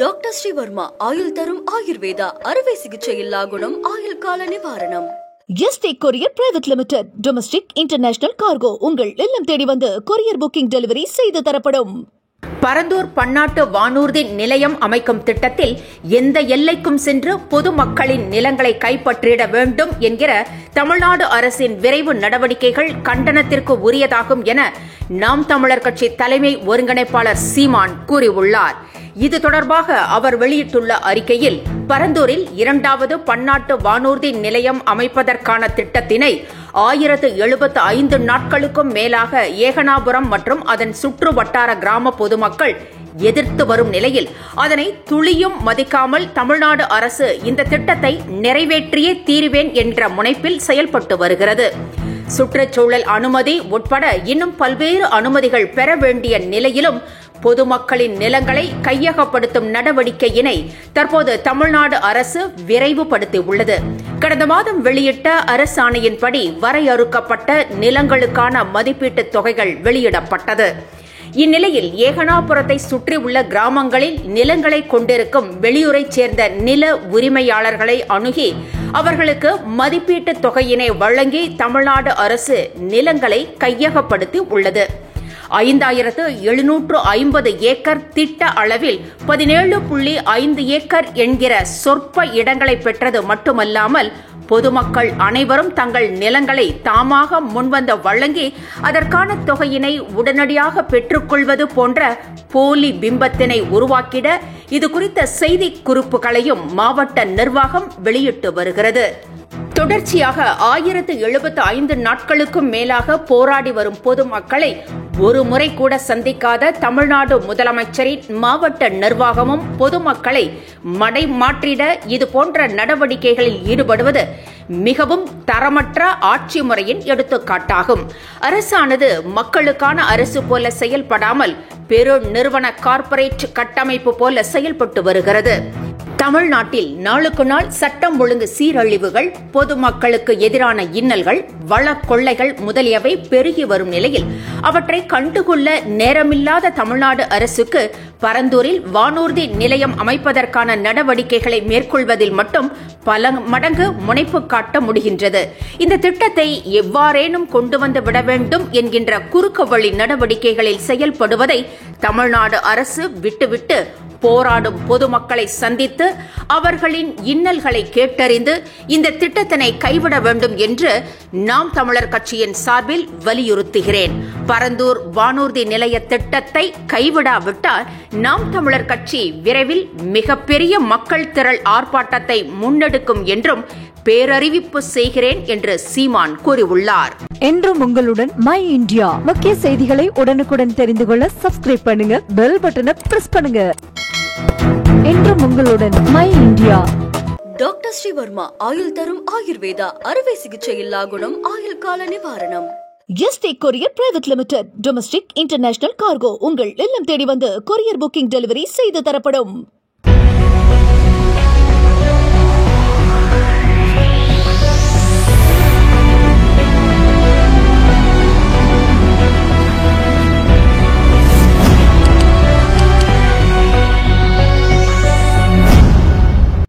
Doctor Sreevarma ஆயுள் தரும் ஆயுர்வேதா அறுவை சிகிச்சையில்லா குணம் ஆயுள் கால நிவாரணம். Yesterday courier private limited. Domestic international cargo உங்கள் இல்லம் தேடி வந்து கொரியர் புக்கிங் டெலிவரி செய்து தரப்படும். பரந்தூர் பன்னாட்டு வானூர்தி நிலையம் அமைக்கும் திட்டத்தில் எந்த எல்லைக்கும் சென்று பொதுமக்களின் நிலங்களை கைப்பற்றிட வேண்டும் என்கிற தமிழ்நாடு அரசின் விரைவு நடவடிக்கைகள் கண்டனத்திற்கு உரியதாகும் என நாம் தமிழர் கட்சி தலைமை ஒருங்கிணைப்பாளர் சீமான் கூறியுள்ளார். இது தொடர்பாக அவர் வெளியிட்டுள்ள அறிக்கையில், பரந்தூரில் 2வது பன்னாட்டு வானூர்தி நிலையம் அமைப்பதற்கான திட்டத்தினை 1075 நாட்களுக்கும் மேலாக ஏகனாபுரம் மற்றும் அதன் சுற்று வட்டார கிராம பொதுமக்கள் எதிர்த்து வரும் நிலையில் அதனை துளியும் மதிக்காமல் தமிழ்நாடு அரசு இந்த திட்டத்தை நிறைவேற்றியே தீருவேன் என்ற முனைப்பில் செயல்பட்டு வருகிறது. சுற்றுச்சூழல் அனுமதி உட்பட இன்னும் பல்வேறு அனுமதிகள் பெற வேண்டிய நிலையிலும் பொதுமக்களின் நிலங்களை கையகப்படுத்தும் நடவடிக்கையினை தற்போது தமிழ்நாடு அரசு விரைவுபடுத்தியுள்ளது. கடந்த மாதம் வெளியிட்ட அரசாணையின்படி வரையறுக்கப்பட்ட நிலங்களுக்கான மதிப்பீட்டுத் தொகைகள் வெளியிடப்பட்டது. இந்நிலையில் ஏகனாபுரத்தை சுற்றியுள்ள கிராமங்களில் நிலங்களை கொண்டிருக்கும் வெளியூரைச் சேர்ந்த நில உரிமையாளர்களை அணுகி அவர்களுக்கு மதிப்பீட்டுத் தொகையினை வழங்கி தமிழ்நாடு அரசு நிலங்களை கையகப்படுத்தி உள்ளது. 5750 ஏக்கர் திட்ட அளவில் 17.5 ஏக்கர் என்கிற சொற்ப இடங்களை பெற்றது மட்டுமல்லாமல் பொதுமக்கள் அனைவரும் தங்கள் நிலங்களை தாமாக முன்வந்து வழங்கி அதற்கான தொகையினை உடனடியாக பெற்றுக்கொள்வது போன்ற போலி பிம்பத்தினை உருவாக்கிட இதுகுறித்த செய்தி குறிப்புகளையும் மாவட்ட நிர்வாகம் வெளியிட்டு வருகிறது. தொடர்ச்சியாக 1075 நாட்களுக்கும் மேலாக போராடி வரும் பொதுமக்களை ஒரு முறை கூட சந்திக்காத தமிழ்நாடு முதலமைச்சரின் மாவட்ட நிர்வாகமும் பொதுமக்களை மடைமாற்றிட இதுபோன்ற நடவடிக்கைகளில் ஈடுபடுவது மிகவும் தரமற்ற ஆட்சி முறையின் எடுத்துக்காட்டாகும். அரசானது மக்களுக்கான அரசு போல செயல்படாமல் பெரு நிறுவன கார்ப்பரேட் கட்டமைப்பு போல செயல்பட்டு வருகிறது. தமிழ்நாட்டில் நாளுக்கு நாள் சட்டம் ஒழுங்கு சீரழிவுகள், பொதுமக்களுக்கு எதிரான இன்னல்கள், வள கொள்ளைகள் முதலியவை பெருகி வரும் நிலையில் அவற்றை கண்டுகொள்ள நேரமில்லாத தமிழ்நாடு அரசுக்கு பரந்தூரில் வானூர்தி நிலையம் அமைப்பதற்கான நடவடிக்கைகளை மேற்கொள்வதில் மட்டும் பல மடங்கு முனைப்பு காட்ட முடிகின்றது. இந்த திட்டத்தை எவ்வாறேனும் கொண்டு வந்து விட வேண்டும் என்கின்ற குறுக்கு வழி நடவடிக்கைகளில் செயல்படுவதை தமிழ்நாடு அரசு விட்டுவிட்டு போராடும் பொதுமக்களை சந்தித்து அவர்களின் இன்னல்களை கேட்டறிந்து இந்த திட்டத்தினை கைவிட வேண்டும் என்று நாம் தமிழர் கட்சியின் சார்பில் வலியுறுத்துகிறேன். பரந்தூர் வானூர்தி நிலைய திட்டத்தை கைவிடாவிட்டால் நாம் தமிழர் கட்சி விரைவில் மிகப்பெரிய மக்கள் திரள் ஆர்ப்பாட்டத்தை முன்னெடுக்கும் என்றும் பேரறிவிப்பு செய்கிறேன் என்று சீமான் கூறியுள்ளார். என்றும் உங்களுடன் மை இந்தியா. முக்கிய செய்திகளை உடனுக்குடன் தெரிந்து கொள்ள சப்ஸ்கிரைப் பண்ணுங்க, பெல் பட்டனை பிரஸ் பண்ணுங்க. என்றும் உங்களுடன் மை இந்தியா. டாக்டர் ஸ்ரீவர்மா ஆயுள் தரும் ஆயுர்வேதா அறுவை சிகிச்சையில்லா குணம் ஆயுள் கால நிவாரணம். Yesterday courier private limited. Domestic international cargo உங்கள் இல்லம் தேடி வந்து கொரியர் புக்கிங் டெலிவரி செய்து தரப்படும்.